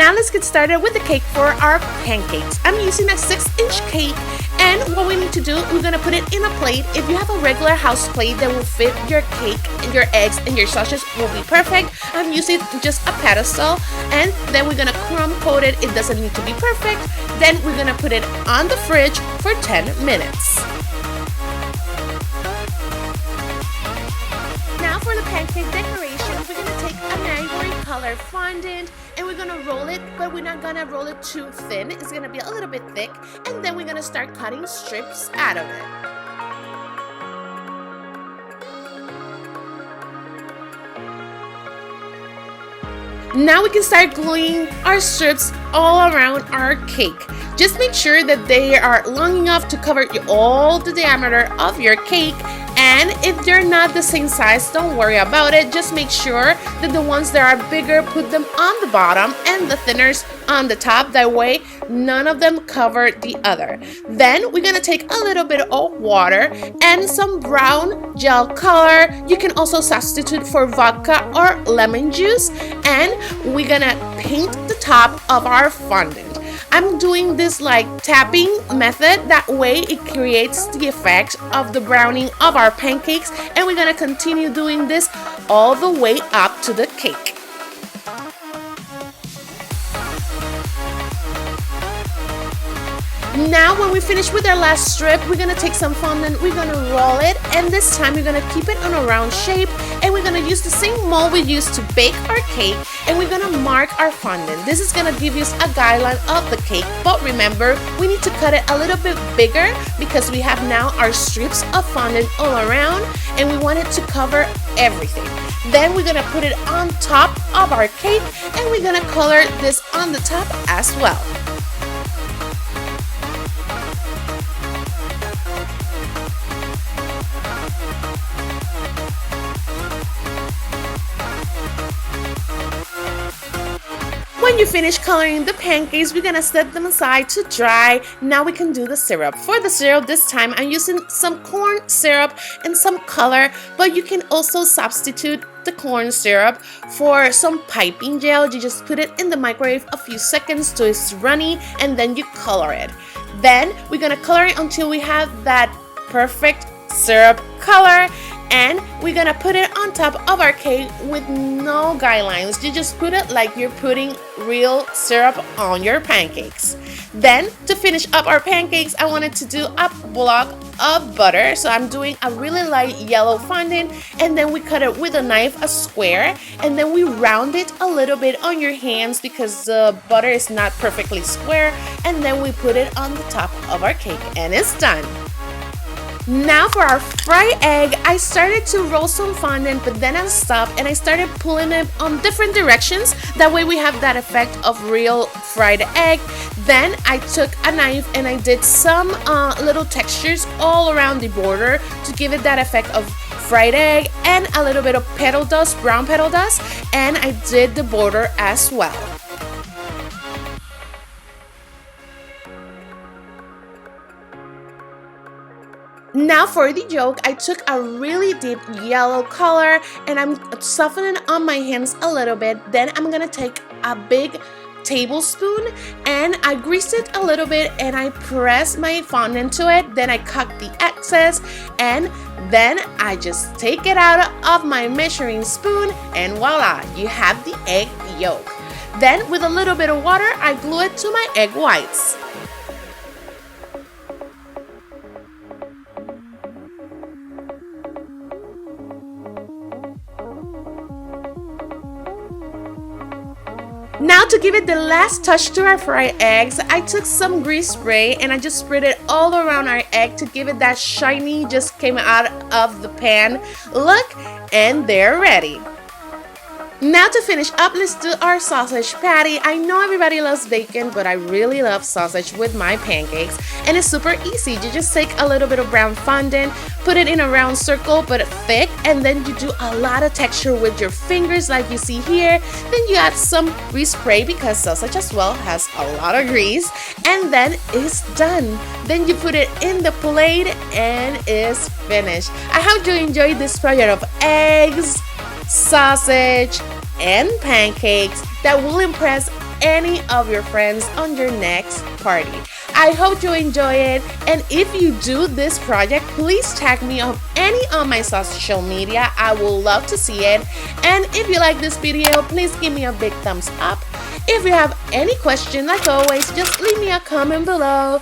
Now let's get started with the cake for our pancakes. I'm using a 6-inch cake, and what we need to do, we're gonna put it in a plate. If you have a regular house plate that will fit your cake and your eggs and your sausage, will be perfect. I'm using just a pedestal, and then we're gonna crumb coat it. It doesn't need to be perfect. Then we're gonna put it on the fridge for 10 minutes. Now for the pancake decoration, we're gonna take an ivory color fondant and we're gonna roll it, but we're not gonna roll it too thin. It's gonna be a little bit thick, and then we're gonna start cutting strips out of it. Now we can start gluing our strips all around our cake. Just make sure that they are long enough to cover all the diameter of your cake, and if they're not the same size, don't worry about it. Just make sure that the ones that are bigger, put them on the bottom and the thinners on the top. That way none of them cover the other. Then we're gonna take a little bit of water and some brown gel color. You can also substitute for vodka or lemon juice, and we're gonna paint the top of our fondant. I'm doing this like tapping method. That way it creates the effect of the browning of our pancakes, and we're gonna continue doing this all the way up to the cake. Now when we finish with our last strip, we're gonna take some fondant, we're gonna roll it, and this time we're gonna keep it on a round shape, and we're gonna use the same mold we used to bake our cake, and we're gonna mark our fondant. This is gonna give us a guideline of the cake, but remember, we need to cut it a little bit bigger because we have now our strips of fondant all around, and we want it to cover everything. Then we're gonna put it on top of our cake, and we're gonna color this on the top as well. When you finish coloring the pancakes, we're gonna set them aside to dry. Now we can do the syrup. For the syrup this time, I'm using some corn syrup and some color, but you can also substitute the corn syrup for some piping gel. You just put it in the microwave a few seconds till it's runny, and then you color it. Then we're gonna color it until we have that perfect syrup color, and we're gonna put it on top of our cake with no guidelines. You just put it like you're putting real syrup on your pancakes. Then to finish up our pancakes, I wanted to do a block of butter, so I'm doing a really light yellow fondant, and then we cut it with a knife, a square, and then we round it a little bit on your hands because the butter is not perfectly square, and then we put it on the top of our cake, and it's done. Now for our fried egg, I started to roll some fondant, but then I stopped and I started pulling it on different directions. That way we have that effect of real fried egg. Then I took a knife and I did some little textures all around the border to give it that effect of fried egg, and a little bit of petal dust, brown petal dust, and I did the border as well. Now for the yolk, I took a really deep yellow color and I'm softening on my hands a little bit. Then I'm gonna take a big tablespoon and I grease it a little bit and I press my fondant to it. Then I cut the excess, and then I just take it out of my measuring spoon, and voila, you have the egg yolk. Then with a little bit of water, I glue it to my egg whites. Now to give it the last touch to our fried eggs, I took some grease spray and I just sprayed it all around our egg to give it that shiny, just came out of the pan look, and they're ready. Now to finish up, let's do our sausage patty. I know everybody loves bacon, but I really love sausage with my pancakes, and it's super easy. You just take a little bit of brown fondant, put it in a round circle but thick, and then you do a lot of texture with your fingers like you see here. Then you add some grease spray because sausage as well has a lot of grease, and then it's done. Then you put it in the plate and it's finished. I hope you enjoyed this project of eggs, sausage, and pancakes that will impress any of your friends on your next party. I hope you enjoy it, and if you do this project, please tag me on any of my social media. I will love to see it. And if you like this video, please give me a big thumbs up. If you have any question, like always, just leave me a comment below.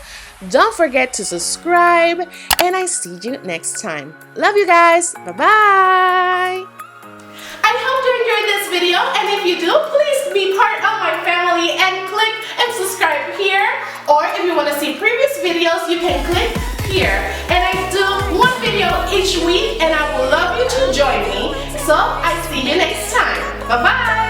Don't forget to subscribe, and I see you next time. Love you guys. Bye-bye. I hope you enjoyed this video, and if you do, please be part of my family and click and subscribe here. Or if you want to see previous videos, you can click here. And I do one video each week, and I would love you to join me. So I see you next time. Bye-bye.